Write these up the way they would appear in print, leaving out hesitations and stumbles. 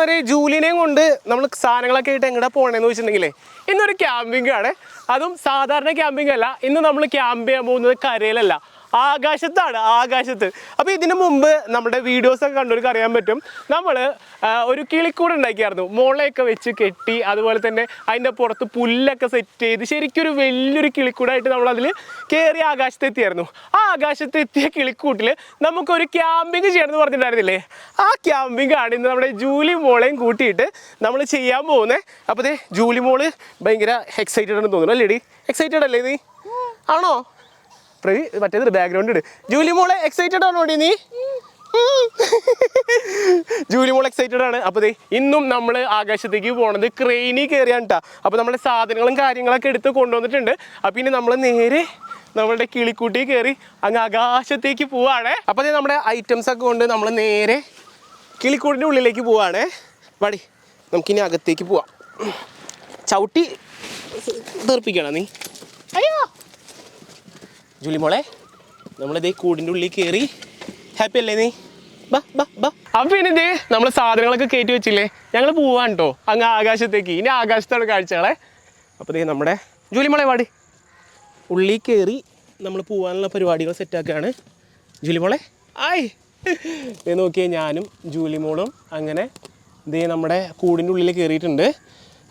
കൂട്ടുകാരെ ജൂലിനെയും കൊണ്ട് നമ്മൾ സാധനങ്ങളൊക്കെ ആയിട്ട് എങ്ങോട്ടാ പോകണമെന്ന് വെച്ചിട്ടുണ്ടെങ്കിലേ ഇന്നൊരു ക്യാമ്പിംഗ് ആണ്. അതും സാധാരണ ക്യാമ്പിംഗ് അല്ല. ഇന്ന് നമ്മൾ ക്യാമ്പ് ചെയ്യാൻ പോകുന്നത് കരയിലല്ല, ആകാശത്താണ്. ആകാശത്ത്. അപ്പോൾ ഇതിനു മുമ്പ് നമ്മുടെ വീഡിയോസൊക്കെ കണ്ടവർക്ക് അറിയാൻ പറ്റും, നമ്മൾ ഒരു കിളിക്കൂട് ഉണ്ടാക്കിയായിരുന്നു. മുളയൊക്കെ വെച്ച് കെട്ടി, അതുപോലെ തന്നെ അതിൻ്റെ പുറത്ത് പുല്ലൊക്കെ സെറ്റ് ചെയ്ത് ശരിക്കും ഒരു വലിയൊരു കിളിക്കൂടായിട്ട് നമ്മളതിൽ കയറി ആകാശത്തെത്തിയായിരുന്നു. ആ ആകാശത്തെത്തിയ കിളിക്കൂട്ടിൽ നമുക്കൊരു ക്യാമ്പിംഗ് ചെയ്യണമെന്ന് പറഞ്ഞിട്ടുണ്ടായിരുന്നില്ലേ? ആ ക്യാമ്പിംഗ് ആണ് ഇന്ന് നമ്മുടെ ജൂലി മോളെയും കൂട്ടിയിട്ട് നമ്മൾ ചെയ്യാൻ പോകുന്നത്. അപ്പോൾ ദേ ജൂലി മോള് ഭയങ്കര എക്സൈറ്റഡ് ആണെന്ന് തോന്നുന്നു. അല്ലേടി? എക്സൈറ്റഡ് അല്ലേ നീ? ആണോ? പ്രവി മറ്റേത് ബാക്ക്ഗ്രൗണ്ട് ഇട്. ജൂലി മോളെ എക്സൈറ്റഡ് ആണോ നീ? ജൂലി മോൾ എക്സൈറ്റഡ് ആണ്. അപ്പോൾ ദേ ഇന്നും നമ്മൾ ആകാശത്തേക്ക് പോകണത് ക്രെയിനിൽ കയറിയാണ് കേട്ടോ. അപ്പോൾ നമ്മുടെ സാധനങ്ങളും കാര്യങ്ങളൊക്കെ എടുത്ത് കൊണ്ടുവന്നിട്ടുണ്ട്. അപ്പോൾ ഇനി നമ്മൾ നേരെ നമ്മളുടെ കിളിക്കൂട്ടി കയറി അങ്ങ് ആകാശത്തേക്ക് പോവാണ്. അപ്പോൾ അതേ നമ്മുടെ ഐറ്റംസ് ഒക്കെ കൊണ്ട് നമ്മൾ നേരെ കിളിക്കൂടിൻ്റെ ഉള്ളിലേക്ക് പോവാണ്. വടി നമുക്കിനി അകത്തേക്ക് പോവാം. ചവിട്ടി തീർപ്പിക്കണം നീ. അയ്യോ ജൂലി മോളെ, നമ്മളിതേ കൂടിൻ്റെ ഉള്ളിൽ കയറി. ഹാപ്പി അല്ലേ നീ? ബാ ബാ ബാ. അപ്പം ഇനി ഇതേ നമ്മൾ സാധനങ്ങളൊക്കെ കയറ്റി വെച്ചില്ലേ, ഞങ്ങൾ പോവാൻ കേട്ടോ അങ്ങ് ആകാശത്തേക്ക്. ഇനി ആകാശത്താണ് കാഴ്ചകളെ. അപ്പോൾ ദേ നമ്മുടെ ജൂലി മോളെ വാടി ഉള്ളിൽ കയറി നമ്മൾ പോകാനുള്ള പരിപാടികൾ സെറ്റാക്കുകയാണ്. ജൂലി മോളെ ആയ് നോക്കിയേ, ഞാനും ജൂലി മോളും അങ്ങനെ ദേ നമ്മുടെ കൂടിൻ്റെ ഉള്ളിൽ കയറിയിട്ടുണ്ട്.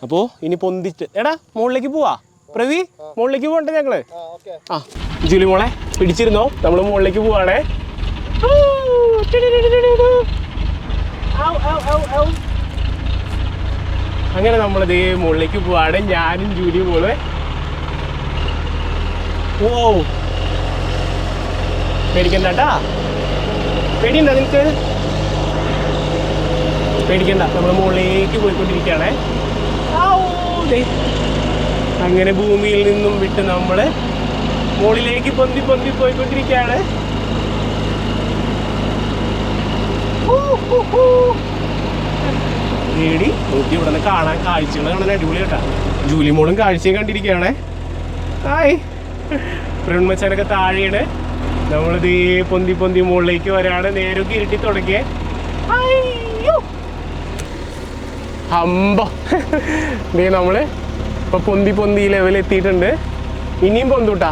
അപ്പോൾ ഇനി പൊന്തിച്ച് എടാ മുകളിലേക്ക് പോവാ. പ്രവി മുകളിലേക്ക് പോകണ്ടേ ഞങ്ങള്? ആ ജൂലി മോളെ പിടിച്ചിരുന്നോ, നമ്മൾ മുകളിലേക്ക് പോവാണേ. അങ്ങനെ നമ്മളിതേ മുകളിലേക്ക് പോവാണ്, ഞാനും ജൂലി മോള്. ഓ പേടിക്കണ്ടാ, പേടിയുണ്ടോ നിനക്ക്? പേടിക്കണ്ട, നമ്മൾ മുകളിലേക്ക് പോയിക്കൊണ്ടിരിക്കുകയാണേ. അങ്ങനെ ഭൂമിയിൽ നിന്നും വിട്ട് നമ്മൾ മുകളിലേക്ക് പൊന്തി പൊന്തി പോയിക്കൊണ്ടിരിക്കുകയാണ്. പേടി നോക്കി ഇവിടെ നിന്ന് കാണാൻ കാഴ്ചകൾ കാണാൻ അടിപൊളി കേട്ടാ. ജൂലി മോളും കാഴ്ചയും കണ്ടിരിക്കുകയാണേ. ആയി പ്രവൺമച്ചാനൊക്കെ താഴെയാണ്. നമ്മളിത് പൊന്തി പൊന്തി മുകളിലേക്ക് വരാണ്. നേരൊക്കെ ഇരുട്ടി തുടങ്ങിയേ. അമ്പോ നമ്മള് ഇപ്പൊ പൊന്തി പൊന്തി ലെവൽ എത്തിയിട്ടുണ്ട്. ഇനിയും പൊന്തൂട്ടാ.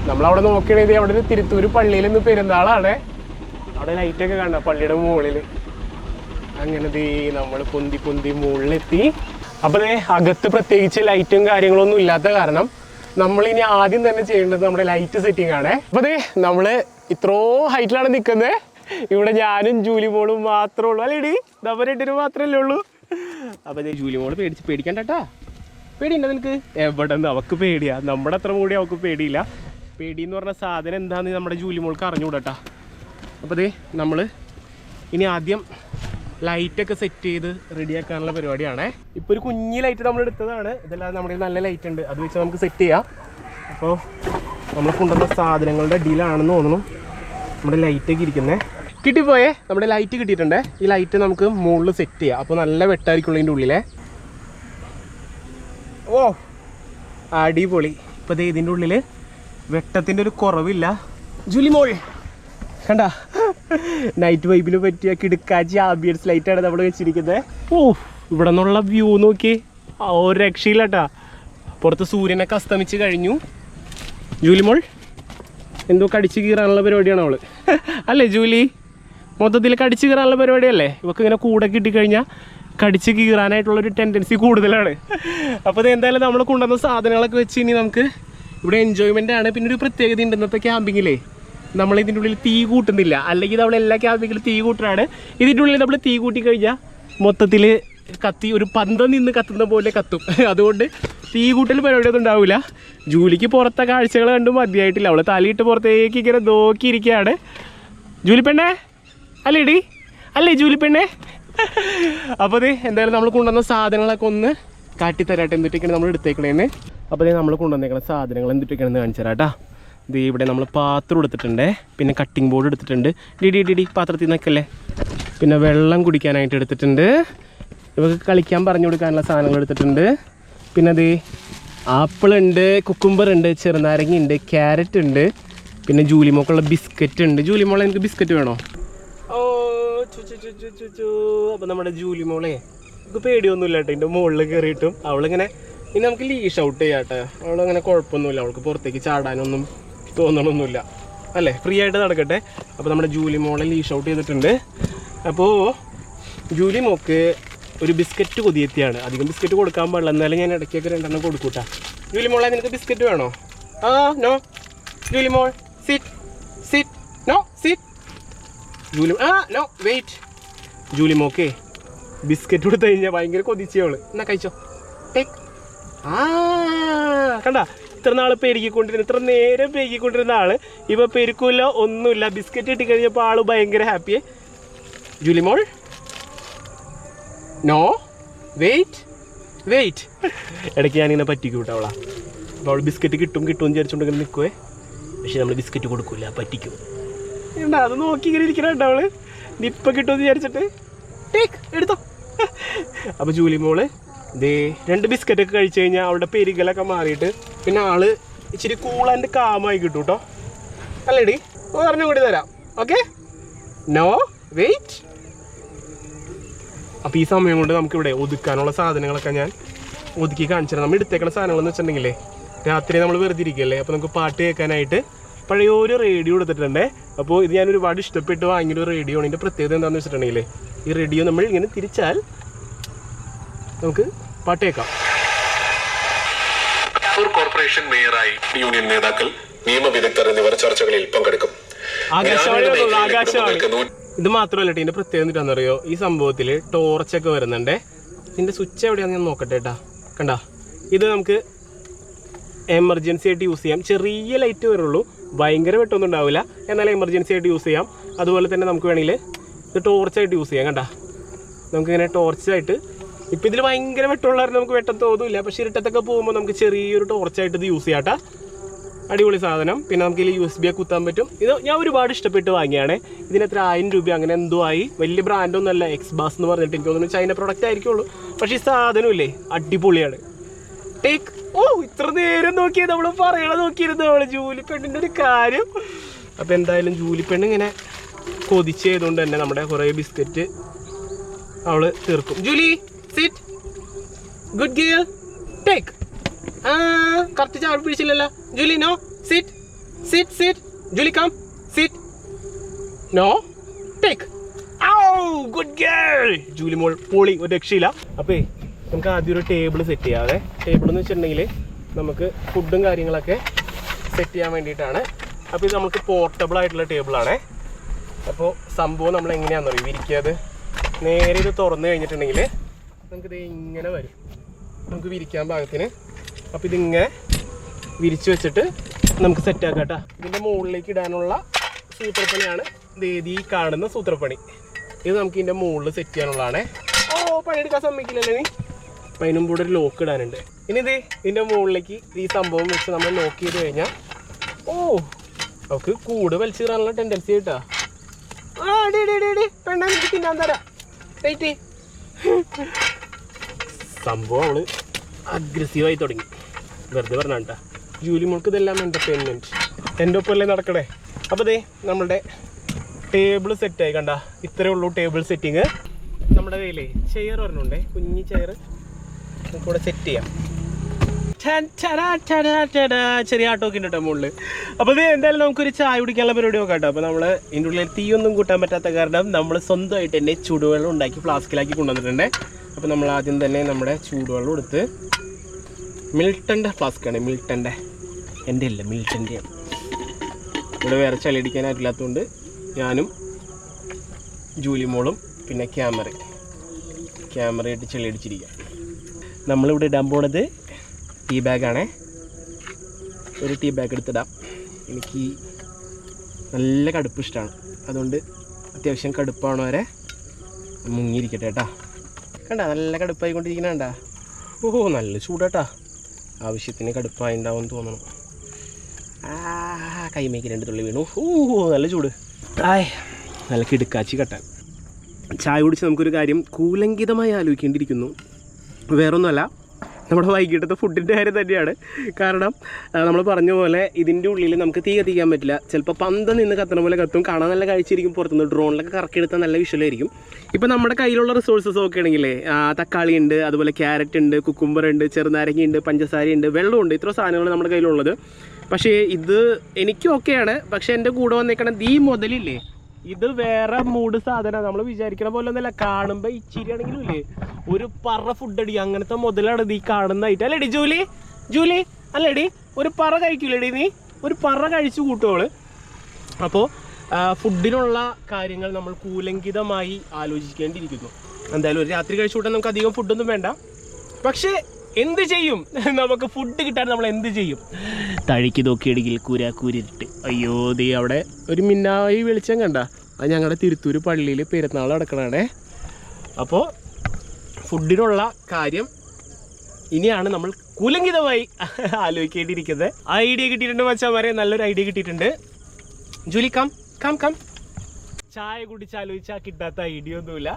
നമ്മളവിടെ നോക്കണത് അവിടെ ഒരു തിരുത്തൂര് പള്ളിയിൽ നിന്ന് പെരുന്നാളാണ്. അവിടെ ലൈറ്റൊക്കെ കണ്ട പള്ളിയുടെ മുകളിൽ. അങ്ങനെ ദേ നമ്മൾ പൊന്തി പൊന്തി മുകളിലെത്തി. അപ്പോൾ ദേ അകത്ത് പ്രത്യേകിച്ച് ലൈറ്റും കാര്യങ്ങളൊന്നും ഇല്ലാത്ത കാരണം നമ്മളിനി ആദ്യം തന്നെ ചെയ്യേണ്ടത് നമ്മുടെ ലൈറ്റ് സെറ്റിംഗ് ആണ്. അപ്പോൾ ദേ നമ്മൾ ഇത്രോ ഹൈറ്റിലാണ് നിൽക്കുന്നത്. ഇവിടെ ഞാനും ജൂലി മോളും മാത്രമേ ഉള്ളൂ. അല്ലേടി? ദവരട്ടിന് മാത്രമല്ലേ ഉള്ളൂ. അപ്പോൾ ദേ ജൂലി മോള് പേടിക്കണ്ടാ. പേടിയുണ്ടോ നിനക്ക്? എവിടെ നിന്ന് അവൾക്ക് പേടിയാ. നമ്മുടെ അത്ര കൂടി അവൾക്ക് പേടിയില്ല. പേടിയെന്ന് പറഞ്ഞ സാധനം എന്താണെന്ന് നമ്മുടെ ജൂലി മോൾക്ക് അറിഞ്ഞുകൂടാ. അപ്പോൾ ദേ നമ്മൾ ഇനി ആദ്യം ലൈറ്റൊക്കെ സെറ്റ് ചെയ്ത് റെഡിയാക്കാനുള്ള പരിപാടിയാണേ. ഇപ്പോൾ ഒരു കുഞ്ഞി ലൈറ്റ് നമ്മൾ എടുത്തതാണ്. ഇതല്ലാതെ നമ്മുടെ നല്ല ലൈറ്റ് ഉണ്ട്, അത് വെച്ച് നമുക്ക് സെറ്റ് ചെയ്യാം. അപ്പോൾ നമ്മൾ കൊണ്ടുവന്ന സാധനങ്ങളുടെ ഡീലാണെന്ന് തോന്നുന്നു നമ്മുടെ ലൈറ്റൊക്കെ ഇരിക്കുന്നത്. കിട്ടിപ്പോയേ, നമ്മുടെ ലൈറ്റ് കിട്ടിയിട്ടുണ്ട്. ഈ ലൈറ്റ് നമുക്ക് മുകളിൽ സെറ്റ് ചെയ്യാം. അപ്പോൾ നല്ല വെട്ടായിരിക്കുള്ളൂ ഇതിൻ്റെ ഉള്ളിലെ. ഓ അടിപൊളി. ഇപ്പോൾ ദേ ഇതിൻ്റെ ഉള്ളിൽ വെട്ടത്തിൻ്റെ ഒരു കുറവില്ല. ജൂലി മോൾ കണ്ട നൈറ്റ് വൈബിന് പറ്റിയ കിടുക്കാച്ചി ആംബിയൻസ് ലൈറ്റാണ് നമ്മൾ വെച്ചിരിക്കുന്നത്. ഓ ഇവിടെ നിന്നുള്ള വ്യൂ നോക്കി ഒരു രക്ഷയില്ല കേട്ടാ. പുറത്ത് സൂര്യനൊക്കെ അസ്തമിച്ച് കഴിഞ്ഞു. ജൂലി മോൾ എന്തോ കടിച്ച് കീറാനുള്ള പരിപാടിയാണ് അവള്. അല്ലേ ജൂലി? മൊത്തത്തിൽ കടിച്ച് കീറാനുള്ള പരിപാടിയല്ലേ ഇവർക്ക്. ഇങ്ങനെ കൂടെ കിട്ടിക്കഴിഞ്ഞാൽ കടിച്ച് കീറാനായിട്ടുള്ളൊരു ടെൻഡൻസി കൂടുതലാണ്. അപ്പോൾ ഇത് എന്തായാലും നമ്മൾ കൊണ്ടുവന്ന സാധനങ്ങളൊക്കെ വെച്ച് ഇനി നമുക്ക് ഇവിടെ എൻജോയ്മെൻ്റ് ആണ്. പിന്നെ ഒരു പ്രത്യേകത ഉണ്ട് ഇന്നത്തെ ക്യാമ്പിങ്ങിലേ, നമ്മൾ ഇതിൻ്റെ ഉള്ളിൽ തീ കൂട്ടുന്നില്ല. അല്ലെങ്കിൽ നമ്മൾ എല്ലാ ക്യാമ്പിങ്ങിലും തീ കൂട്ടാണ്. ഇതിൻ്റെ ഉള്ളിൽ നമ്മൾ തീ കൂട്ടി കഴിഞ്ഞാൽ മൊത്തത്തിൽ കത്തി ഒരു പന്തം നിന്ന് കത്തുന്ന പോലെ കത്തും. അതുകൊണ്ട് തീ കൂട്ടൽ പരിപാടിയൊന്നും ഉണ്ടാവില്ല. ജൂലിക്ക് പുറത്തെ കാഴ്ചകൾ കണ്ടും മതിയായിട്ടില്ല. അവൾ തലയിട്ട് പുറത്തേക്ക് ഇങ്ങനെ നോക്കിയിരിക്കുകയാണ്. ജൂലി പെണ്ണേ അല്ലേടി? അല്ലേ ജൂലി പെണ്ണേ? അപ്പോൾ അത് എന്തായാലും നമ്മൾ കൊണ്ടുവന്ന സാധനങ്ങളൊക്കെ ഒന്ന് കാട്ടിത്തരാട്ടെ എന്തിട്ടൊക്കെയാണ് നമ്മൾ എടുത്തേക്കണേന്ന്. അപ്പോൾ ഇത് നമ്മൾ കൊണ്ടുവന്നേക്കുന്ന സാധനങ്ങൾ എന്തിട്ടൊക്കെയാണെന്ന് കാണിച്ചു തരാം കേട്ടോ. ഇത് ഇവിടെ നമ്മൾ പാത്രം എടുത്തിട്ടുണ്ട്, പിന്നെ കട്ടിംഗ് ബോർഡ് എടുത്തിട്ടുണ്ട്. ഡി പാത്രത്തിൽ നിന്നൊക്കെയല്ലേ. പിന്നെ വെള്ളം കുടിക്കാനായിട്ട് എടുത്തിട്ടുണ്ട്. ഇവർക്ക് കളിക്കാൻ പറഞ്ഞു കൊടുക്കാനുള്ള സാധനങ്ങൾ എടുത്തിട്ടുണ്ട്. പിന്നെ അത് ആപ്പിൾ ഉണ്ട്, കുക്കുംബർ ഉണ്ട്, ചെറുനാരങ്ങ ഉണ്ട്, ക്യാരറ്റ് ഉണ്ട്. പിന്നെ ജൂലിമോക്കുള്ള ബിസ്ക്കറ്റ് ഉണ്ട്. ജൂലിമോളെ എനിക്ക് ബിസ്ക്കറ്റ് വേണോ? ഓ അപ്പോൾ നമ്മുടെ ജൂലി മോളെ നമുക്ക് പേടിയൊന്നുമില്ല കേട്ടോ. ഇതിൻ്റെ മുകളിൽ കയറിയിട്ടും അവളിങ്ങനെ ഇനി നമുക്ക് ലീഷ് ഔട്ട് ചെയ്യാട്ടെ. അവളങ്ങനെ കുഴപ്പമൊന്നുമില്ല, അവൾക്ക് പുറത്തേക്ക് ചാടാനൊന്നും തോന്നണമൊന്നുമില്ല അല്ലേ, ഫ്രീ ആയിട്ട് നടക്കട്ടെ. അപ്പോൾ നമ്മുടെ ജൂലി മോളെ ലീഷ് ഔട്ട് ചെയ്തിട്ടുണ്ട്. അപ്പോൾ ജൂലി മോക്ക് ഒരു ബിസ്ക്കറ്റ് കൊതിയെത്തിയാണ്. അധികം ബിസ്ക്കറ്റ് കൊടുക്കാൻ പാടില്ല, എന്നാലും ഞാൻ ഇടയ്ക്കൊക്കെ 2 കൊടുക്കൂട്ടാ. ജൂലി മോളെ നിനക്ക് ബിസ്ക്കറ്റ് വേണോ? നോ ജൂലി മോൾ sit sit no sit. Julie no wait. Julie മോക്കേ ബിസ്ക്കറ്റ് കൊടുത്തു കഴിഞ്ഞാൽ ഭയങ്കര കൊതിച്ചവള്. എന്നാ കഴിച്ചോ, ടേക്ക്. കണ്ട, ഇത്ര നാൾ പെരുകിക്കൊണ്ടിരുന്ന, ഇത്ര നേരം പെരുകിക്കൊണ്ടിരുന്ന ആള് ഇപ്പൊ പെരുക്കില്ല, ഒന്നുമില്ല. ബിസ്ക്കറ്റ് കിട്ടിക്കഴിഞ്ഞപ്പോൾ ആള് ഭയങ്കര ഹാപ്പിയെ. ജൂലി മോൾ നോ വെയിറ്റ് വെയിറ്റ്. ഇടയ്ക്ക് ഞാനിങ്ങനെ പറ്റിക്കും കേട്ടോ അവളാ. അപ്പോൾ അവൾ ബിസ്ക്കറ്റ് കിട്ടും വിചാരിച്ചുകൊണ്ടിങ്ങനെ നിൽക്കുവേ, പക്ഷെ നമ്മൾ ബിസ്ക്കറ്റ് കൊടുക്കില്ല, പറ്റിക്കും. എന്താ അത് നോക്കി ഇങ്ങനെ ഇരിക്കണുണ്ടോ അവള്, നിപ്പം കിട്ടുമെന്ന് വിചാരിച്ചിട്ട്. ടേക്ക് എടുത്തോ. അപ്പോൾ ജൂലി മോള് ദേ 2 ബിസ്ക്കറ്റൊക്കെ കഴിച്ചു കഴിഞ്ഞാൽ അവളുടെ പെരുകലൊക്കെ മാറിയിട്ട് പിന്നെ ആള് ഇച്ചിരി കൂളാൻ്റെ കാമായി കിട്ടും കേട്ടോ. അല്ലേടി, പറഞ്ഞു കൂടി തരാം. Okay, no wait. അപ്പോൾ ഈ സമയം കൊണ്ട് നമുക്കിവിടെ ഒതുക്കാനുള്ള സാധനങ്ങളൊക്കെ ഞാൻ ഒതുക്കി കാണിച്ചു തരാം. നമ്മൾ എടുത്തേക്കുന്ന സാധനങ്ങളെന്ന് വെച്ചിട്ടുണ്ടെങ്കിലേ, രാത്രി നമ്മൾ വെറുതെ ഇരിക്കുകയല്ലേ, അപ്പോൾ നമുക്ക് പാട്ട് കേൾക്കാനായിട്ട് പഴയൊരു റേഡിയോ എടുത്തിട്ടുണ്ടേ. അപ്പോൾ ഇത് ഞാൻ ഒരുപാട് ഇഷ്ടപ്പെട്ട് വാങ്ങിയൊരു റേഡിയോ ആണ്. ഇതിൻ്റെ പ്രത്യേകത എന്താണെന്ന് വെച്ചിട്ടുണ്ടെങ്കിൽ, ഈ റേഡിയോ നമ്മൾ ഇങ്ങനെ തിരിച്ചാൽ നമുക്ക് പാട്ട് കേൾക്കാം. കോർപ്പറേഷൻ മേയറായി യൂണിയൻ നേതാക്കൾ, നിയമവിദഗ്ധർ എന്നിവർ ചർച്ചകളിൽ പങ്കെടുക്കും. ആകാശവാണി. ഇത് മാത്രമല്ല, ഇതിൻ്റെ പ്രത്യേകത എന്താണെന്നറിയോ, ഈ സംഭവത്തിൽ ടോർച്ചൊക്കെ വരുന്നുണ്ടേ. ഇതിൻ്റെ സ്വിച്ച് എവിടെയാണെന്ന് ഞാൻ നോക്കട്ടെ കേട്ടാ. കണ്ട, ഇത് നമുക്ക് എമർജൻസി ആയിട്ട് യൂസ് ചെയ്യാം. ചെറിയ ലൈറ്റ് വരുള്ളൂ, ഭയങ്കര വെട്ടമൊന്നും ഉണ്ടാവില്ല, എന്നാലും എമർജൻസി ആയിട്ട് യൂസ് ചെയ്യാം. അതുപോലെ തന്നെ നമുക്ക് വേണമെങ്കിൽ ഇത് ടോർച്ചായിട്ട് യൂസ് ചെയ്യാം. കണ്ട, നമുക്കിങ്ങനെ ടോർച്ചായിട്ട്, ഇപ്പം ഇതിൽ ഭയങ്കര വെട്ടമുള്ളവരെ നമുക്ക് വെട്ടം തോന്നില്ല, പക്ഷേ ഇരുട്ടത്തൊക്കെ പോകുമ്പോൾ നമുക്ക് ചെറിയൊരു ടോർച്ചായിട്ട് ഇത് യൂസ് ചെയ്യാം കേട്ടോ. അടിപൊളി സാധനം. പിന്നെ നമുക്ക് ഇതിൽ USB കുത്താൻ പറ്റും. ഇത് ഞാൻ ഒരുപാട് ഇഷ്ടപ്പെട്ട് വാങ്ങിയാണ്. ഇതിനെത്ര 1000 രൂപ അങ്ങനെ എന്തോ ആയി. വലിയ ബ്രാൻഡൊന്നുമല്ല, എക്സ്ബാസ് എന്ന് പറഞ്ഞിട്ട് എനിക്ക് തോന്നുന്നു ചൈന പ്രൊഡക്റ്റ് ആയിരിക്കുള്ളൂ. പക്ഷേ ഈ സാധനമില്ലേ അടിപൊളിയാണ്. ടേക്ക്. ഇത്ര നേരം നോക്കിയത് നമ്മൾ പറയണ നോക്കിയിരുന്നു അവള് ജൂലി പെണ്ണിൻ്റെ ഒരു കാര്യം. അപ്പോൾ എന്തായാലും ജൂലി പെണ്ണ് ഇങ്ങനെ കൊതിച്ച് ചെയ്തുകൊണ്ട് തന്നെ നമ്മുടെ കുറേ ബിസ്ക്കറ്റ് അവള് തീർക്കും. Julie sit, good girl, take. Correct ചാടി പിടിച്ചില്ലല്ലോ Julie. No sit sit sit. Julie come sit. No take. Good girl. Julie മോൾ പൊളി, ഒരു രക്ഷയില്ല. അപ്പേ നമുക്ക് ആദ്യം ഒരു ടേബിൾ സെറ്റ് ചെയ്യാതെ. ടേബിൾ എന്ന് വെച്ചിട്ടുണ്ടെങ്കിൽ നമുക്ക് ഫുഡും കാര്യങ്ങളൊക്കെ സെറ്റ് ചെയ്യാൻ വേണ്ടിയിട്ടാണ്. അപ്പോൾ ഇത് നമുക്ക് പോർട്ടബിൾ ആയിട്ടുള്ള ടേബിളാണേ. അപ്പോൾ സംഭവം നമ്മൾ എങ്ങനെയാണെന്ന് അറിയും വിരിക്കാതെ. നേരെ ഇത് തുറന്നു കഴിഞ്ഞിട്ടുണ്ടെങ്കിൽ നമുക്കിത് ഇങ്ങനെ വരും, നമുക്ക് വിരിക്കാൻ പാകത്തിന്. അപ്പോൾ ഇതിങ്ങനെ വിരിച്ച് വെച്ചിട്ട് നമുക്ക് സെറ്റാക്കാം കേട്ടോ. ഇതിൻ്റെ മുകളിലേക്ക് ഇടാനുള്ള സൂത്രപ്പണിയാണ് ഈ കാണുന്ന സൂത്രപ്പണി. ഇത് നമുക്ക് ഇതിൻ്റെ മുകളിൽ സെറ്റ് ചെയ്യാനുള്ളതാണേ. പണിയെടുക്കാൻ സമ്മതിക്കില്ലല്ലേ നീ. അപ്പം അതിനും കൂടെ ഒരു ലോക്ക് ഇടാനുണ്ട്. ഇനി ഇതിൻ്റെ മുകളിലേക്ക് ഈ സംഭവം വെച്ച് നമ്മൾ ലോക്ക് ചെയ്ത് കഴിഞ്ഞാൽ അവൾക്ക് കൂട് വലിച്ചു കയറാനുള്ള ടെൻഡൻസി കേട്ടോ. പെണ്ണ എനിക്ക് തിന്നാൻ തരാം. റൈറ്റ്. സംഭവം അവള് അഗ്രസീവായി തുടങ്ങി. വെറുതെ പറഞ്ഞാട്ടാ. ജൂലി മോൾക്ക് ഇതെല്ലാം എൻ്റർടൈൻമെൻറ്റ്. എൻ്റെ ഒപ്പമല്ലേ നടക്കണേ. അപ്പോൾ നമ്മളുടെ ടേബിൾ സെറ്റായി. കണ്ട, ഇത്രയേ ഉള്ളൂ ടേബിൾ സെറ്റിങ്. നമ്മുടെ കയ്യിലേ ചെയർ പറഞ്ഞുണ്ടേ, കുഞ്ഞി ചെയർ നമുക്കിവിടെ സെറ്റ് ചെയ്യാം. ചെറിയ ആട്ടോക്കെ ഉണ്ട് കേട്ടോ മുകളിൽ. അപ്പോൾ എന്തായാലും നമുക്കൊരു ചായ കുടിക്കാനുള്ള പരിപാടി നോക്കാം കേട്ടോ. അപ്പോൾ നമ്മൾ ഇതിൻ്റെ ഉള്ളിൽ തീയൊന്നും കൂട്ടാൻ പറ്റാത്ത കാരണം നമ്മൾ സ്വന്തമായിട്ട് തന്നെ ചൂടുവെള്ളം ഉണ്ടാക്കി ഫ്ലാസ്കിലാക്കി കൊണ്ടുവന്നിട്ടുണ്ട്. അപ്പോൾ നമ്മൾ ആദ്യം തന്നെ നമ്മുടെ ചൂടുവെള്ളം എടുത്ത്, മിൽട്ടൻ്റെ ഫ്ലാസ്ക്കാണ്, മിൽട്ടൻ്റെ, എൻ്റെ അല്ല മിൽട്ടൻ്റെയാണ്. ഇവിടെ വേറെ ചളിയടിക്കാനായിട്ടില്ലാത്തതുകൊണ്ട് ഞാനും ജൂലി മോളും പിന്നെ ക്യാമറയായിട്ട് ചെളിയടിച്ചിരിക്കുക. നമ്മളിവിടെ ഇടാൻ പോണത് ടീ ബാഗാണേ. ഒരു ടീ ബാഗ് എടുത്തിടാം. എനിക്ക് നല്ല കടുപ്പ് ഇഷ്ടമാണ്, അതുകൊണ്ട് അത്യാവശ്യം കടുപ്പാണ് വരെ മുങ്ങിയിരിക്കട്ടെ കേട്ടാ. കണ്ട, നല്ല കടുപ്പായിക്കൊണ്ടിരിക്കണ കണ്ടാ. നല്ല ചൂടാട്ടാ. ആവശ്യത്തിന് കടുപ്പായിണ്ടാവും തോന്നണം. കൈമേക്ക് 2 തുള്ളി വീണു. നല്ല ചൂട്. നല്ല കിടുക്കാച്ചി കട്ടാൻ. ചായ കുടിച്ച് നമുക്കൊരു കാര്യം കൂലങ്കിതമായി ആലോചിക്കേണ്ടിയിരിക്കുന്നു. വേറൊന്നുമല്ല, നമ്മുടെ വൈകിട്ടത്തെ ഫുഡിൻ്റെ കാര്യം തന്നെയാണ്. കാരണം നമ്മൾ പറഞ്ഞ പോലെ ഇതിൻ്റെ ഉള്ളിൽ നമുക്ക് തീ കത്തിക്കാൻ പറ്റില്ല. ചിലപ്പോൾ പന്ത് നിന്ന് കത്തണ പോലെ കത്തും, കാണാൻ നല്ല കാഴ്ചയായിരിക്കും. പുറത്തുനിന്ന് ഡ്രോണിലൊക്കെ കറക്കിയെടുത്താൽ നല്ല വിഷ്വലായിരിക്കും. ഇപ്പോൾ നമ്മുടെ കയ്യിലുള്ള റിസോഴ്സസ് ഒക്കെ ആണെങ്കിലേ തക്കാളി ഉണ്ട്, അതുപോലെ ക്യാരറ്റ് ഉണ്ട്, കുക്കുംബർ ഉണ്ട്, ചെറുനാരങ്ങ ഉണ്ട്, പഞ്ചസാരയുണ്ട്, വെള്ളമുണ്ട്. ഇത്ര സാധനങ്ങൾ നമ്മുടെ കയ്യിലുള്ളത്. പക്ഷേ ഇത് എനിക്ക് ഓക്കെയാണ്. പക്ഷേ എൻ്റെ കൂടെ വന്നേക്കണ ഈ മുതലില്ലേ, ഇത് വേറെ മൂഡ് സാധനം. നമ്മൾ വിചാരിക്കണ പോലെ ഒന്നല്ല. കാണുമ്പോൾ ഇച്ചിരി ആണെങ്കിലും ഇല്ലേ ഒരു പറ ഫുഡടി, അങ്ങനത്തെ മുതലാണ് ഈ കാണുന്നതായിട്ട്. അല്ലേടി ജൂലി അല്ലേടി, ഒരു പറ കഴിക്കൂലേടി നീ? ഒരു പറ കഴിച്ചു കൂട്ടുവോള്. അപ്പോൾ ഫുഡിനുള്ള കാര്യങ്ങൾ നമ്മൾ കൂലങ്കിതമായി ആലോചിക്കേണ്ടിയിരിക്കുന്നു. എന്തായാലും ഒരു രാത്രി കഴിച്ചു കൂട്ടാൻ നമുക്ക് അധികം ഫുഡൊന്നും വേണ്ട. പക്ഷേ എന്ത് ചെയ്യും, നമുക്ക് ഫുഡ് കിട്ടാൻ നമ്മൾ എന്ത് ചെയ്യും? തഴിക്ക് നോക്കിയെടുക്കിൽ കൂരിട്ട്. അയ്യോ ദേ അവിടെ ഒരു മിന്നായി വെളിച്ചം കണ്ട. അത് ഞങ്ങളുടെ തിരുത്തൂർ പള്ളിയിൽ പെരുന്നാൾ നടക്കണേ. അപ്പോൾ ഫുഡിനുള്ള കാര്യം ഇനിയാണ് നമ്മൾ കൂലങ്കിതമായി ആലോചിക്കേണ്ടിയിരിക്കുന്നത്. ഐഡിയ കിട്ടിയിട്ടുണ്ട് മച്ചാമാരെ, നല്ലൊരു ഐഡിയ കിട്ടിയിട്ടുണ്ട്. ജൂലി കം ചായ കുടിച്ചാലോചിച്ചാൽ കിട്ടാത്ത ഐഡിയ ഒന്നുമില്ല.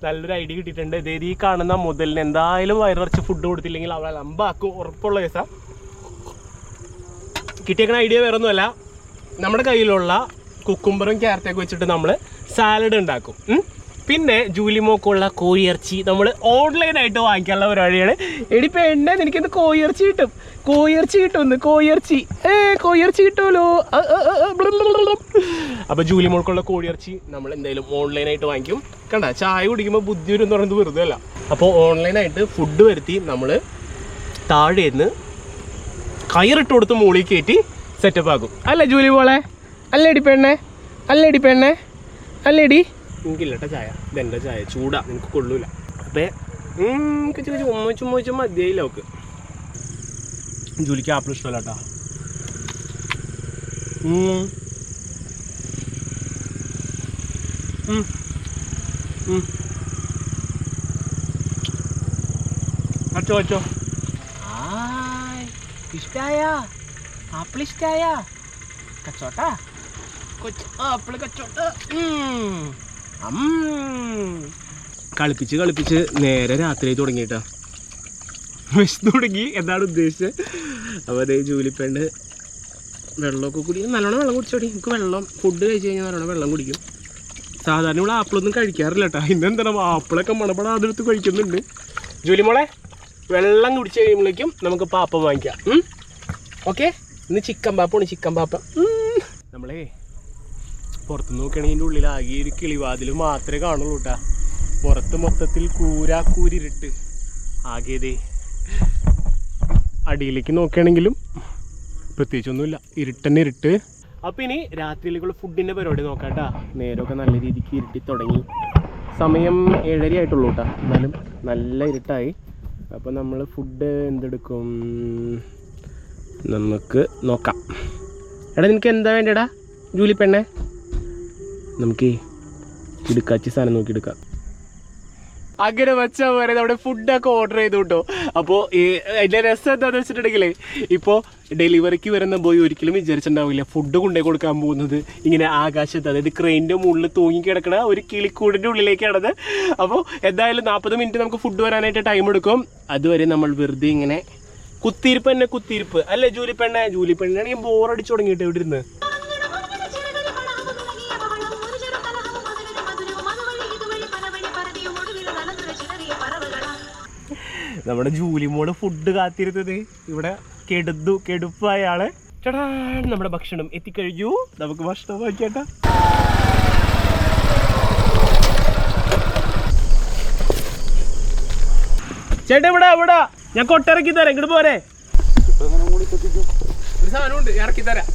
നല്ലൊരു ഐഡിയ കിട്ടിയിട്ടുണ്ട്. ഇതേത് ഈ കാണുന്ന മുതലിന് എന്തായാലും വയറിറച്ച് ഫുഡ് കൊടുത്തില്ലെങ്കിൽ അവളെ ലമ്പാക്കും, ഉറപ്പുള്ള കേസാ. കിട്ടിയേക്കണ ഐഡിയ വേറെ ഒന്നുമല്ല, നമ്മുടെ കയ്യിലുള്ള കുക്കുംബറും ക്യാരറ്റൊക്കെ വെച്ചിട്ട് നമ്മൾ സാലഡ് ഉണ്ടാക്കും. പിന്നെ ജൂലിമോക്കുള്ള കോഴിയിറച്ചി നമ്മൾ ഓൺലൈനായിട്ട് വാങ്ങിക്കാനുള്ള പരിപാടിയാണ്. എടി പെണ്ണെ, എനിക്കിന്ന് കോഴിയിറച്ചി കിട്ടും. കോഴിയിറച്ചി കിട്ടുമല്ലോ. അപ്പോൾ ജൂലിമോൾക്കുള്ള കോഴിയിറച്ചി നമ്മൾ എന്തായാലും ഓൺലൈനായിട്ട് വാങ്ങിക്കും. കണ്ട, ചായ കുടിക്കുമ്പോൾ ബുദ്ധി വരും എന്ന് പറയുന്നത് വെറുതെ അല്ല. അപ്പോൾ ഓൺലൈനായിട്ട് ഫുഡ് വരുത്തി നമ്മൾ താഴേന്ന് കയറിട്ട് കൊടുത്ത് മുകളിൽ കയറ്റി സെറ്റപ്പ് ആക്കും. അല്ല ജൂലി മോളെ? അല്ലേടി പെണ്ണെ? അല്ലേടി? എനിക്കില്ലട്ട ചായ, ഇതെൻ്റെ ചായ, ചൂടാ, നിനക്ക് കൊള്ളൂല. അപ്പോൾ ചുമ്മാ മതിയായില്ല അവൾക്ക്. ജൂലിക്ക് ആപ്പിൾ ഇഷ്ടമല്ല കേട്ടോ. അച്ചോ ഇഷ്ടായ ആപ്പിൾ ഇഷ്ടായ കച്ചോട്ടാ ആപ്പിൾ കച്ചോട്ട. കളിപ്പിച്ച് നേരെ രാത്രി തുടങ്ങിയിട്ടാ. വിശന്ന് തുടങ്ങി എന്നാണ് ഉദ്ദേശിച്ചത്. അപ്പോൾ അതേ ജൂലിപ്പെണ്ട് വെള്ളമൊക്കെ കുടിക്കും. നല്ലോണം വെള്ളം കുടിച്ചോടി. എനിക്ക് വെള്ളം ഫുഡ് കഴിച്ച് കഴിഞ്ഞാൽ നല്ലോണം വെള്ളം കുടിക്കും. സാധാരണ ഇവിടെ ആപ്പിളൊന്നും കഴിക്കാറില്ല കേട്ടോ. ഇന്നെന്താണ് ആപ്പിളൊക്കെ മണപ്പടം അതെടുത്ത് കഴിക്കുന്നുണ്ട്. ജൂലി മോളെ, വെള്ളം കുടിച്ച് കഴിയുമ്പോഴേക്കും നമുക്ക് പാപ്പം വാങ്ങിക്കാം. ഓക്കെ, ഇന്ന് ചിക്കൻ പാപ്പ. നമ്മളേ പുറത്ത് നോക്കുകയാണെങ്കിൽ ഇതിൻ്റെ ഉള്ളിൽ ആകെ ഒരു കിളിവാതിൽ മാത്രമേ കാണുള്ളൂ കേട്ടാ. പുറത്ത് മൊത്തത്തിൽ കൂരിരുട്ട് ആകേതേ. അടിയിലേക്ക് നോക്കുകയാണെങ്കിലും പ്രത്യേകിച്ചൊന്നുമില്ല, ഇരുട്ട്. അപ്പോൾ ഇനി രാത്രിയിലേക്കുള്ള ഫുഡിൻ്റെ പരിപാടി നോക്കാം കേട്ടാ. നേരമൊക്കെ നല്ല രീതിക്ക് ഇരുട്ടി തുടങ്ങി. സമയം 7:30 ആയിട്ടുള്ളൂ കേട്ടോ. എന്നാലും നല്ല ഇരുട്ടായി. അപ്പോൾ നമ്മൾ ഫുഡ് എന്തെടുക്കും നമുക്ക് നോക്കാം. എടാ നിനക്ക് എന്താ വേണ്ടടാ ജൂലി പെണ്ണെ? നമുക്ക് ഇടുക്കാച്ചി സാധനം നോക്കി എടുക്കാം. അങ്ങനെ വെച്ചാൽ വരെ നമ്മുടെ ഫുഡൊക്കെ ഓർഡർ ചെയ്തു കേട്ടോ. അപ്പോൾ അതിൻ്റെ രസം എന്താണെന്ന് വെച്ചിട്ടുണ്ടെങ്കിൽ, ഇപ്പോൾ ഡെലിവറിക്ക് വരുന്ന ബോയ് ഒരിക്കലും വിചാരിച്ചിട്ടുണ്ടാവില്ല ഫുഡ് കൊണ്ടുപോയി കൊടുക്കാൻ പോകുന്നത് ഇങ്ങനെ ആകാശത്ത്, അതായത് ക്രെയിനിൻ്റെ മുകളിൽ തൂങ്ങിക്കിടക്കണ ഒരു കിളിക്കൂടിൻ്റെ ഉള്ളിലേക്കാണത്. അപ്പോൾ എന്തായാലും 40 മിനിറ്റ് നമുക്ക് ഫുഡ് വരാനായിട്ട് ടൈം എടുക്കും. അതുവരെ നമ്മൾ വെറുതെ ഇങ്ങനെ കുത്തിയിരിപ്പ് അല്ലേ ജൂലി പെണ്ണാണെങ്കിൽ ബോറടിച്ചു തുടങ്ങിയിട്ട് ഇവിടെ ഇരുന്ന്. നമ്മുടെ ജൂലി മോള് ഫുഡ് കാത്തിരുന്നത് ഇവിടെ കെടുപ്പായ ആള്. ചേട്ടാ നമ്മുടെ ഭക്ഷണം എത്തിക്കഴിഞ്ഞു, നമുക്ക് ഭക്ഷണം വാങ്ങിക്കേട്ടാ. ചേട്ടാ ഇവിടെ ഞാൻ കൊട്ടിറക്കി തരാം, ഇങ്ങോട്ട് പോരെ. ഒരു സാധനമുണ്ട്, ഇറക്കി തരാം.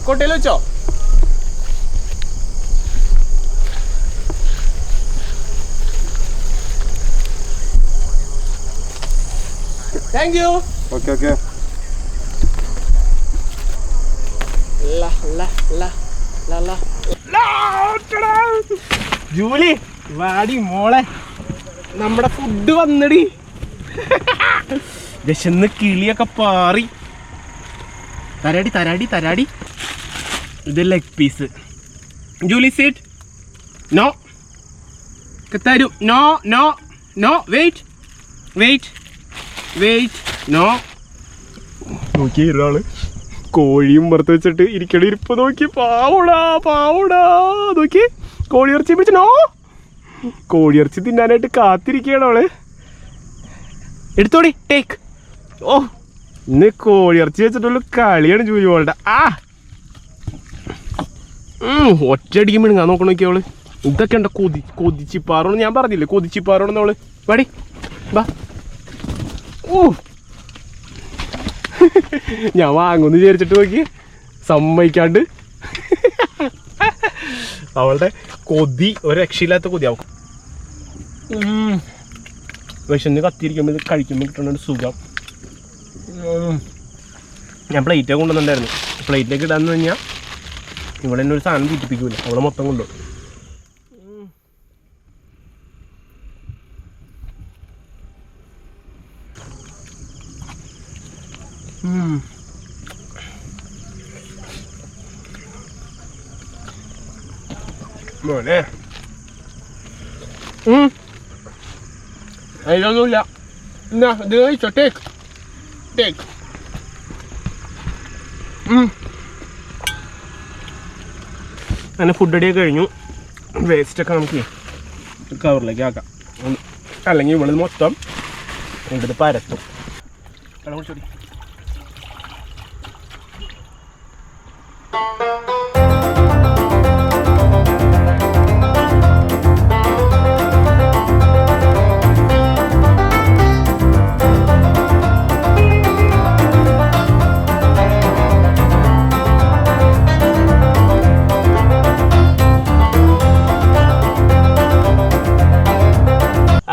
കൊട്ടയിൽ വെച്ചോ. Thank you. ഓക്കെ. ജൂലി വാടി മോളെ, നമ്മുടെ ഫുഡ് വന്നടി. വിശന്ന് കിളിയൊക്കെ പാറി. തരാടി. ഇത് leg piece. Julie sit. No തരും. No no no, wait wait wait, no. നോക്കി ഒരാള് കോഴിയും പുറത്ത് വെച്ചിട്ട് ഇരിക്കണ ഇരിപ്പ് നോക്കി. പാവൂടാ നോക്കി, കോഴിയിറച്ചി പിടിച്ച്. നോ, കോഴിയിറച്ചി തിന്നാനായിട്ട് കാത്തിരിക്കുകയാണ് അവള്. എടുത്തോടി, ടേക്ക്. ഓ, ഇന്ന് കോഴിയിറച്ചി വെച്ചിട്ടുള്ള കളിയാണ് ജൂലി മോളുടെ. ഒറ്റയടിക്ക് മിണുങ്ങാൻ നോക്കണം നോക്കി അവള്. ഇതൊക്കെ ഉണ്ടോ കൊതിച്ചിപ്പാറോന്ന് ഞാൻ പറഞ്ഞില്ലേ, കൊതിച്ചിപ്പാറോണെന്ന് അവള്. വാടി വാ. ഓ, ഞാൻ വാങ്ങുമെന്ന് വിചാരിച്ചിട്ട് നോക്കി സമ്മതിക്കാണ്ട്. അവളുടെ കൊതി ഒരു രക്ഷയില്ലാത്ത കൊതിയാവും. വിശന്ന് കത്തിയിരിക്കുമ്പോൾ ഇത് കഴിക്കുമ്പോൾ കിട്ടുന്ന ഒരു സുഖം. ഞാൻ പ്ലേറ്റൊക്കെ കൊണ്ടുവന്നിട്ടുണ്ടായിരുന്നു. പ്ലേറ്റിലേക്ക് ഇടാന്ന് കഴിഞ്ഞാൽ ഇവിടെ തന്നെ ഒരു സാധനം തീറ്റിപ്പിക്കൂല, അവളെ മൊത്തം കൊണ്ടുപോകും. മോനെ അതിലൊന്നുമില്ല. എന്നാ ഇത് കഴിച്ചോ, ടേക്ക് ടേക്ക്. അങ്ങനെ ഫുഡ് അടിയൊക്കെ കഴിഞ്ഞു. വേസ്റ്റൊക്കെ നമുക്ക് കവറിലേക്ക് ആക്കാം, അല്ലെങ്കിൽ ഇവിടെ മൊത്തം ഇവിടുത്തെ പരത്തും. വെള്ളം കുടിച്ചോടി.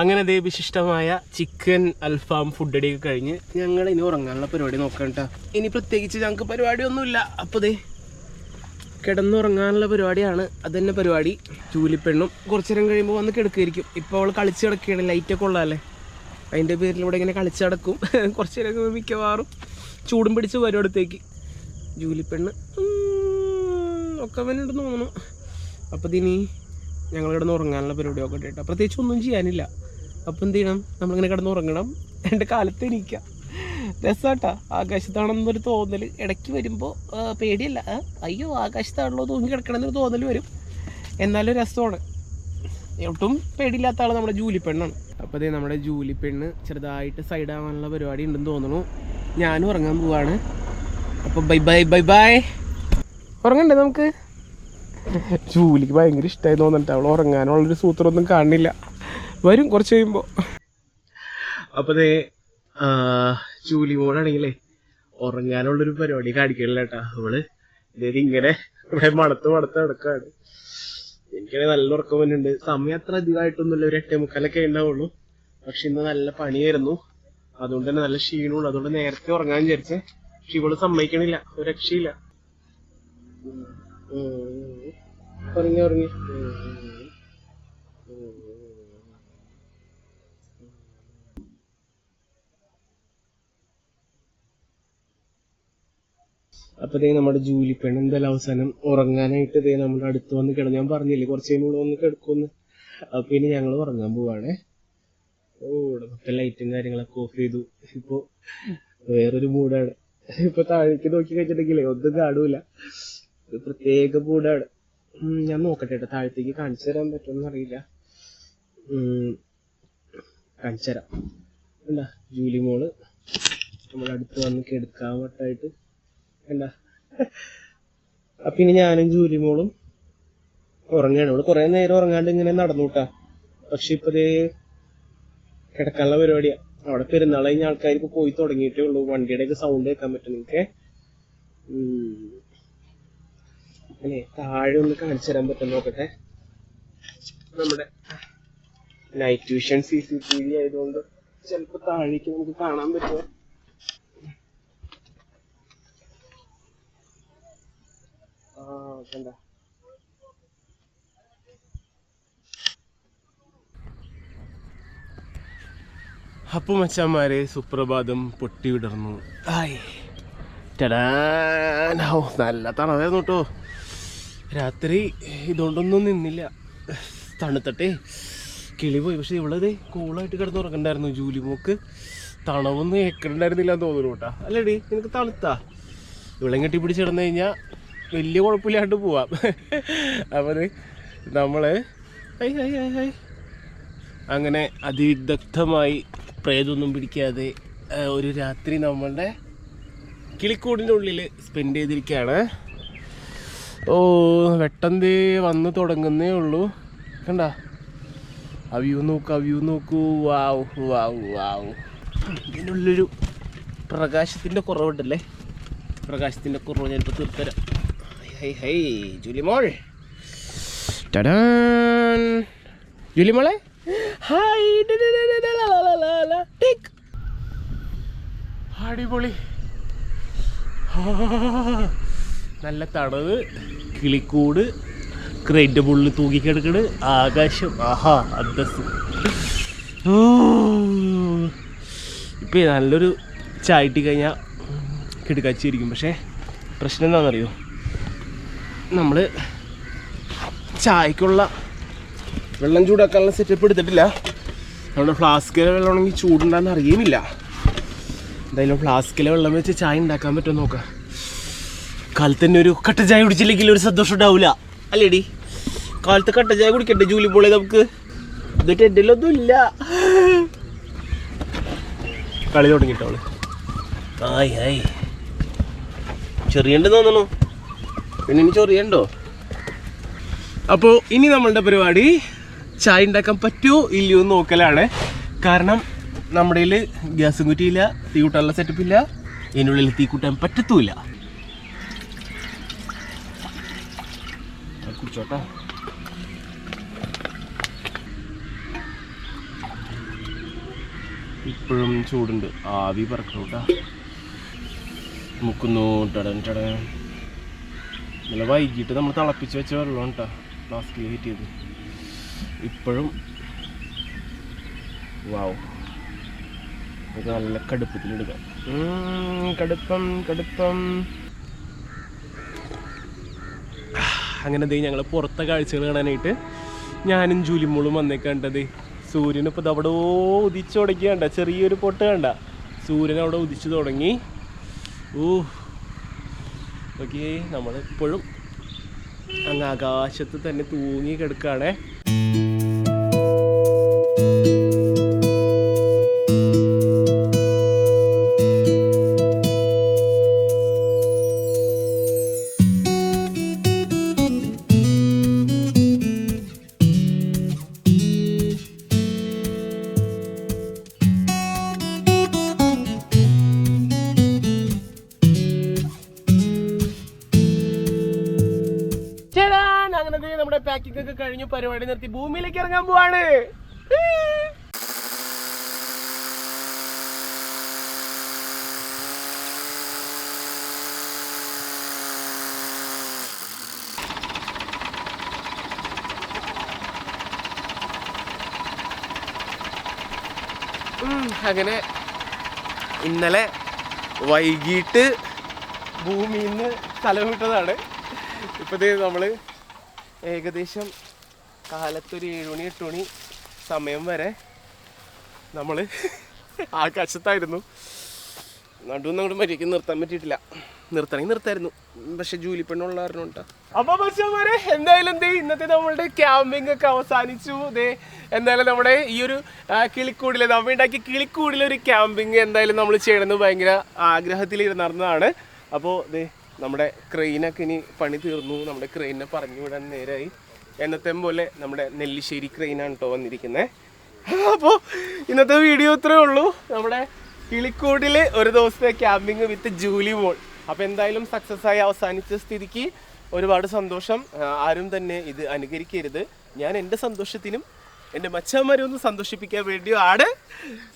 അങ്ങനെ ദേ വിശിഷ്ടമായ ചിക്കൻ അൽഫാം ഫുഡ് അടിയൊക്കെ കഴിഞ്ഞ് ഞങ്ങൾ ഇനി ഉറങ്ങാനുള്ള പരിപാടി നോക്കാം കേട്ടോ. ഇനി പ്രത്യേകിച്ച് ഞങ്ങൾക്ക് പരിപാടിയൊന്നുമില്ല. അപ്പോൾ ദേ കിടന്നുറങ്ങാനുള്ള പരിപാടിയാണ്. അത് തന്നെ പരിപാടി. ജൂലിപ്പെണ്ണും കുറച്ചു നേരം കഴിയുമ്പോൾ വന്ന് കിടക്കുമായിരിക്കും. ഇപ്പോൾ അവൾ കളിച്ച് കിടക്കുകയാണ്, ലൈറ്റൊക്കെ ഉള്ളതല്ലേ, അതിൻ്റെ പേരിലൂടെ ഇങ്ങനെ കളിച്ച് കിടക്കും. കുറച്ച് നേരം മിക്കവാറും ചൂടും പിടിച്ച് വരും അടുത്തേക്ക്. ജൂലിപ്പെണ്ണ് ഒക്കെ വേണ്ടിട്ടുണ്ടെന്ന് തോന്നുന്നു. അപ്പോൾ ഇതിനി ഞങ്ങൾ കിടന്ന് ഉറങ്ങാനുള്ള പരിപാടിയൊക്കെ കേട്ടോ. പ്രത്യേകിച്ച് ഒന്നും ചെയ്യാനില്ല. അപ്പം എന്ത് ചെയ്യണം, നമ്മളിങ്ങനെ കിടന്ന് ഉറങ്ങണം, എൻ്റെ കാലത്ത് എണീക്കാം. രസമാട്ടാ, ആകാശത്താണെന്നൊരു തോന്നൽ ഇടയ്ക്ക് വരുമ്പോൾ പേടിയല്ല, അയ്യോ ആകാശത്താണല്ലോ തൂങ്ങി കിടക്കണമെന്നൊരു തോന്നൽ വരും. എന്നാലും രസമാണ്. ഒട്ടും പേടിയില്ലാത്ത ആൾ നമ്മുടെ ജൂലിപ്പെണ്ണാണ്. അപ്പോൾ അതേ നമ്മുടെ ജൂലിപ്പെണ്ണ് ചെറുതായിട്ട് സൈഡാവാനുള്ള പരിപാടി ഉണ്ടെന്ന് തോന്നുന്നു. ഞാനും ഉറങ്ങാൻ പോവാണ്. അപ്പോൾ ബൈ ബൈ ബൈ ബൈ. ഉറങ്ങണ്ടേ നമുക്ക്? ജൂലിക്ക് ഭയങ്കര ഇഷ്ടമായി തോന്നിട്ട് അവൾ ഉറങ്ങാനുള്ളൊരു സൂത്രമൊന്നും കാണില്ല. വരും കുറച്ച് കഴിയുമ്പോൾ. അപ്പോൾ അതേ ജൂലി മോളാണെങ്കിലേ ഉറങ്ങാനുള്ളൊരു പരിപാടി കാണിക്കണില്ല കേട്ടാ. അവള് ഇതേത് ഇങ്ങനെ ഇവിടെ മണത്ത് നടക്കാണ്. എനിക്കാണെങ്കിൽ നല്ല ഉറക്കം വരുന്നുണ്ട്. സമയം അത്ര അധികമായിട്ടൊന്നുമില്ല, ഒരു 8:45 ഉണ്ടാവുള്ളൂ. പക്ഷെ ഇന്ന് നല്ല പണിയായിരുന്നു, അതുകൊണ്ട് തന്നെ നല്ല ക്ഷീണമുള്ളൂ. അതുകൊണ്ട് നേരത്തെ ഉറങ്ങാൻ വിചാരിച്ചേ. പക്ഷെ ഇവള് സമ്മതിക്കണില്ല, ഒരു രക്ഷയില്ല. ഉറങ്ങി അപ്പൊ നമ്മുടെ ജൂലിപ്പെണ്ണ് എന്തായാലും അവസാനം ഉറങ്ങാനായിട്ട് ഇതേ നമ്മുടെ അടുത്ത് വന്ന് കിടന്നു. ഞാൻ പറഞ്ഞില്ലേ കുറച്ച് കഴിയുമ്പോൾ വന്ന് കിടക്കുമെന്ന്. അപ്പൊ ഇനി ഞങ്ങൾ ഉറങ്ങാൻ പോവാണേ. ഇവിടെ മൊത്തം ലൈറ്റും കാര്യങ്ങളൊക്കെ ഓഫ് ചെയ്തു. ഇപ്പൊ വേറൊരു മൂടാണ്. ഇപ്പൊ താഴേക്ക് നോക്കി കഴിച്ചിട്ടുണ്ടെങ്കിലേ ഒന്നും കാണൂല, പ്രത്യേക മൂടാണ്. ഞാൻ നോക്കട്ടെ കേട്ടോ, താഴത്തേക്ക് കാണിച്ചു തരാൻ പറ്റുമെന്ന് അറിയില്ല. കാണിച്ചു തരാം. എന്താ ജൂലി മോള് നമ്മളടുത്ത് വന്ന് കിടക്കാൻ വട്ടായിട്ട് എന്താ. അപ്പൊ ഇനി ഞാനും ജൂലി മോളും ഉറങ്ങാണ്. അവള് കുറെ നേരം ഉറങ്ങാണ്ട് ഇങ്ങനെ നടന്നുട്ടാ. പക്ഷെ ഇപ്പതേ കിടക്കാനുള്ള പരിപാടിയാ. അവിടെ പെരുന്നാൾ കഴിഞ്ഞ ആൾക്കാർക്ക് പോയി തുടങ്ങിയിട്ടേ ഉള്ളൂ. വണ്ടിയുടെ ഒക്കെ സൗണ്ട് കേൾക്കാൻ പറ്റും നിങ്ങക്ക്. അല്ലേ താഴെ ഒന്ന് കാണിച്ചു തരാൻ പറ്റും നോക്കട്ടെ. നമ്മുടെ നൈറ്റ് വിഷൻ CCTV ആയതുകൊണ്ട് ചിലപ്പോ താഴേക്ക് നമുക്ക് കാണാൻ പറ്റുമോ. കണ്ട അപ്പൊ മച്ചാന്മാരെ സുപ്രഭാതം പൊട്ടി വിടർന്നു. നല്ല തണവായിരുന്നു കേട്ടോ. രാത്രി ഇതുകൊണ്ടൊന്നും നിന്നില്ല, തണുത്തട്ടെ കിളി പോയി. പക്ഷെ ഇവളത് കൂളായിട്ട് കിടന്ന് ഉറക്കണ്ടായിരുന്നു. ജൂലിമോക്ക് തണവൊന്നും ഏക്കണ്ടായിരുന്നില്ല എന്ന് തോന്നുന്നു കേട്ടാ. അല്ലേടി നിനക്ക് തണുത്താ? ഇവളെ കെട്ടി പിടിച്ച് കിടന്നു കഴിഞ്ഞാൽ വലിയ കുഴപ്പമില്ലാണ്ട് പോവാം. അപ്പോൾ അത് നമ്മൾ അങ്ങനെ അതിവിദഗ്ധമായി പ്രേതമൊന്നും പിടിക്കാതെ ഒരു രാത്രി നമ്മളുടെ കിളിക്കൂടിൻ്റെ ഉള്ളിൽ സ്പെൻഡ് ചെയ്തിരിക്കുകയാണ്. ഓ വെട്ടന്തേ വന്ന് തുടങ്ങുന്നേ ഉള്ളൂ. കണ്ട ആ വ്യൂ നോക്കൂ. വാവ് വാവ് വാവ്. ഇതിനുള്ളൊരു പ്രകാശത്തിൻ്റെ കുറവുണ്ടല്ലേ. പ്രകാശത്തിൻ്റെ കുറവ് ഞാനിപ്പോൾ തീർത്തരാം. ഹൈ ജൂലിമോൾ. ജൂലിമോളെ ഹായ്. അടിപൊളി. നല്ല തണവ്, കിളിക്കൂട്, ക്രേറ്റ് മുള്ളിൽ തൂങ്ങിക്കിടക്കണ്, ആകാശം. ആഹാ അന്തസ്. ഇപ്പം നല്ലൊരു ചായട്ടി കഴിഞ്ഞാൽ കിടക്കാച്ചിരിക്കും. പക്ഷേ പ്രശ്നം എന്താണെന്നറിയോ, നമ്മൾ ചായക്കുള്ള വെള്ളം ചൂടാക്കാനുള്ള സെറ്റപ്പ് എടുത്തിട്ടില്ല. നമ്മുടെ ഫ്ലാസ്കിലെ വെള്ളം ഉണ്ടെങ്കിൽ ചൂടുണ്ടാകുന്ന അറിയുമില്ല. എന്തായാലും ഫ്ലാസ്കിലെ വെള്ളം വെച്ച് ചായ ഉണ്ടാക്കാൻ പറ്റുമോ നോക്കാം. കാലത്ത് തന്നെ ഒരു കട്ട ചായ കുടിച്ചില്ലെങ്കിൽ ഒരു സന്തോഷം ഉണ്ടാവില്ല അല്ലേടി? കാലത്ത് കട്ട ചായ കുടിക്കട്ടെ ജൂലി പോളെ നമുക്ക്. എന്നിട്ട് എൻ്റെ ഒന്നും ഇല്ല. കളി തുടങ്ങിയിട്ടവള്. ഹായ് ചെറിയണ്ടെന്ന് തോന്നണു. പിന്നെ ഇനി ചൊറിയണ്ടോ? അപ്പോൾ ഇനി നമ്മളുടെ പരിപാടി ചായ ഉണ്ടാക്കാൻ പറ്റുമോ ഇല്ലയോ എന്ന് നോക്കലാണ്. കാരണം നമ്മുടെ കയ്യിൽ ഗ്യാസും കുറ്റിയില്ല, തീ കൂട്ടാനുള്ള സെറ്റപ്പ് ഇല്ല, ഇതിനുള്ളിൽ തീ കൂട്ടാൻ പറ്റത്തുമില്ല. കുടിച്ചോട്ടാ. ഇപ്പോഴും ചൂടുണ്ട്, ആവി പറക്കണോട്ടാ. മുക്കുന്നു. നല്ല വൈകിട്ട് നമ്മൾ തിളപ്പിച്ച് വെച്ച വെള്ളം കേട്ടോ ഫ്ലാസ്കിൽ ഹീറ്റ് ചെയ്ത്. ഇപ്പോഴും വാവ്. ഇത് നല്ല കടുപ്പത്തിലെടുക്കാം. കടുപ്പം. അങ്ങനെ ദേ ഞങ്ങൾ പുറത്തെ കാഴ്ചകൾ കാണാനായിട്ട് ഞാനും ജൂലിമോളും വന്നേക്കണ്ടത്. സൂര്യനിപ്പോൾ ഇത് അവിടെ ഉദിച്ചു തുടങ്ങി. കണ്ട ചെറിയൊരു പൊട്ട് കണ്ട, സൂര്യൻ അവിടെ ഉദിച്ചു തുടങ്ങി. ഓക്കെ, നമ്മളെപ്പോഴും അങ്ങ് ആകാശത്ത് തന്നെ തൂങ്ങി കിടക്കുകയാണേ. അങ്ങനെ നമ്മുടെ പാക്കിംഗ് ഒക്കെ കഴിഞ്ഞു, പരിപാടി നിർത്തി ഭൂമിയിലേക്ക് ഇറങ്ങാൻ പോവാണ്. അങ്ങനെ ഇന്നലെ വൈകിട്ട് ഭൂമിയിൽ നിന്ന് സ്ഥലം വിട്ടതാണ്. ഇപ്പോഴത്തേ നമ്മൾ ഏകദേശം കാലത്തൊരു 7 മണി 8 മണി സമയം വരെ നമ്മൾ ആകാശത്തായിരുന്നു. നടുവൊന്നും അങ്ങോട്ട് മര്യാദയ്ക്ക് നിർത്താൻ പറ്റിയിട്ടില്ല. നിർത്തണമെങ്കിൽ നിർത്തായിരുന്നു, പക്ഷെ ജൂലി പെണ്ണുള്ള കാരണം കേട്ടോ. അപ്പോൾ പക്ഷേ എന്തായാലും ഇന്നത്തെ നമ്മളുടെ ക്യാമ്പിംഗ് ഒക്കെ അവസാനിച്ചു. എന്തായാലും നമ്മുടെ ഈ ഒരു കിളിക്കൂടിൽ നമ്മൾ ഉണ്ടാക്കിയ കിളിക്കൂടിലൊരു ക്യാമ്പിംഗ് എന്തായാലും നമ്മൾ ചെയ്യണമെന്ന് ഭയങ്കര ആഗ്രഹത്തിലിരുന്നതാണ്. അപ്പോൾ നമ്മുടെ ക്രെയിനൊക്കെ ഇനി പണി തീർന്നു. നമ്മുടെ ക്രെയിനെ പറഞ്ഞു വിടാൻ നേരായി. എന്നത്തെ പോലെ നമ്മുടെ നെല്ലിശ്ശേരി ക്രെയിനാണ് കേട്ടോ വന്നിരിക്കുന്നത്. അപ്പോൾ ഇന്നത്തെ വീഡിയോ ഇത്രയേ ഉള്ളൂ. നമ്മുടെ കിളിക്കൂടിൽ ഒരു ദിവസത്തെ ക്യാമ്പിംഗ് വിത്ത് ജൂലി മോൾ. അപ്പോൾ എന്തായാലും സക്സസ് ആയി അവസാനിച്ച സ്ഥിതിക്ക് ഒരുപാട് സന്തോഷം. ആരും തന്നെ ഇത് അനുകരിക്കരുത്. ഞാൻ എൻ്റെ സന്തോഷത്തിനും എൻ്റെ മച്ചന്മാരെ ഒന്ന് സന്തോഷിപ്പിക്കാൻ വേണ്ടിയാണ്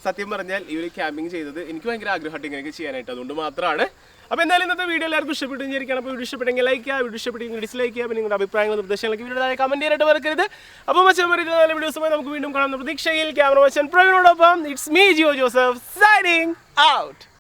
സത്യം പറഞ്ഞാൽ ഈ ഒരു ക്യാമ്പിംഗ് ചെയ്തത്. എനിക്ക് ഭയങ്കര ആഗ്രഹമായിട്ട് ഇങ്ങനെയൊക്കെ ചെയ്യാനായിട്ട്, അതുകൊണ്ട് മാത്രമാണ്. അപ്പോൾ എന്തായാലും ഇന്നത്തെ വീഡിയോ എല്ലാവർക്കും ഇഷ്ടപ്പെട്ടു വിചാരിക്കണം. അപ്പോൾ വീഡിയോ ഇഷ്ടപ്പെട്ടെങ്കിൽ ലൈക്ക് ചെയ്യുക, വീഡിയോ ഇഷ്ടപ്പെട്ടെങ്കിൽ ഡിസ്ലൈക്ക് ചെയ്യുക. നിങ്ങളുടെ അഭിപ്രായങ്ങളും നിർദ്ദേശങ്ങളൊക്കെ വീഡിയോ കമന്റ് ചെയ്യാനായിട്ട് മറക്കരുത്. അപ്പോൾ മച്ചന്മാരെ നല്ല വീഡിയോസുമായി നമുക്ക് വീണ്ടും കാണാം പ്രതീക്ഷയിൽ. ക്യാമറ മച്ചൻ പ്രവീണോടൊപ്പം it's me Jio Joseph signing out.